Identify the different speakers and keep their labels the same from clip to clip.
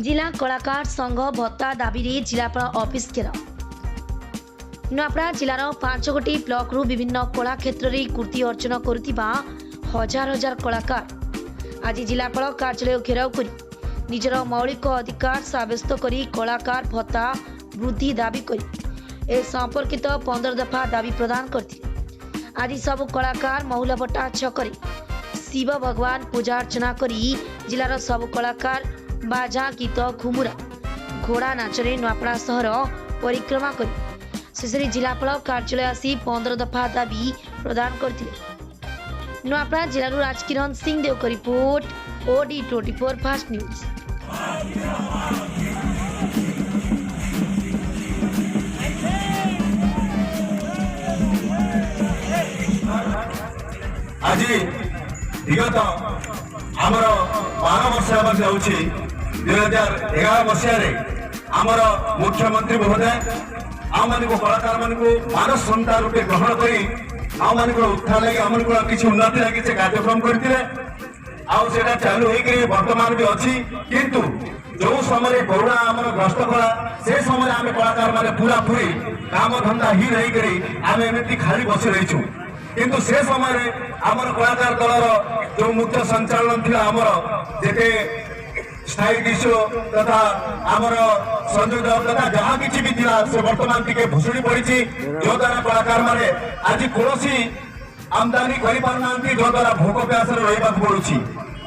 Speaker 1: जिला कलाकार संघ भत्ता दाबी जिलापाल ऑफिस घेराव। नुआपड़ा जिलार 5 गोटी ब्लॉक रु विभिन्न कला क्षेत्र में कीर्ति अर्जन करुथिबा हजार हजार कलाकार आज जिलापाल कार्यालय घेराव कर निजर मौलिक अधिकार साब्यस्त करी कलाकार भत्ता वृद्धि दाबी कर ए संपर्कित 15 दफा दाबी प्रदान करथिले। आज सब कलाकार महुलभट्टा छकरे शिव भगवान पूजा अर्चना करी जिलार सब कलाकार बाजा गीत घुमुरा घोड़ा नाचरे नुआपड़ा सहर परिक्रमा कर शेष जिलापाल कार्यालय आसी 15 दफा दाबी प्रदान करथिले। नुआपड़ा जिलू राजकिरण सिंह देव को रिपोर्ट OD24 फास्ट न्यूज।
Speaker 2: आज विगत आमर 12 वर्ष जाऊँगी 2011 मसीह आमर मुख्यमंत्री महोदय आम मान कलाकार मान मानव क्षमता रूपे ग्रहण कर उत्थान लगे आम किसी उन्नति लगे से कार्यक्रम करते चालू वर्तमान भी अच्छी किंतु जो समय कोरोना आम ग्रस्त कला से समय आम कलाकार मान पूरा पूरी काम धंदा ही नहीं करी आम एमती खाली बसी रहीचु किंतु से समय आमर कलाकार दलर जो मुख्य संचालन थी आमर जेते स्थायी दृश्य तथा आमर संयोजक तथा जहाँ किसी भी थिला से वर्तमान टिके भुसुड़ी पड़ी जो द्वारा कलाकार माने आज कौन आमदानी करना जो द्वारा भोक प्यास रहा पड़ुछि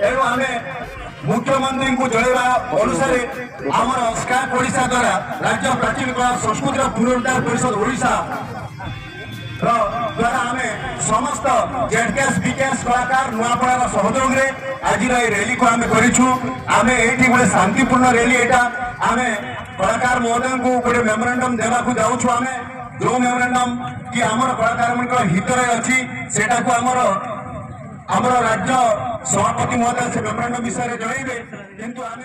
Speaker 2: एणु आम मुख्यमंत्री को जनवा अनुसार आमर स्काप ओडिशा द्वारा राज्य प्राचीन कला संस्कृति पुनरुद्धार परिषद ओडिशा द्वारा आम समस्त जेडकेस बीकेस कलाकार नुआपड़ार सहयोग में आज रैली को आम करें ये गोटे शांतिपूर्ण रैली एटा आम कलाकार महोदय को गोटे मेमोरेंडम देवाक जाऊँ आम जो मेमोरेंडम कि आमर कलाकार मान हित अच्छी सेटा को आमर राज्य सभापति महोदय से मेमोरेंडम विषय जनइबे किंतु आम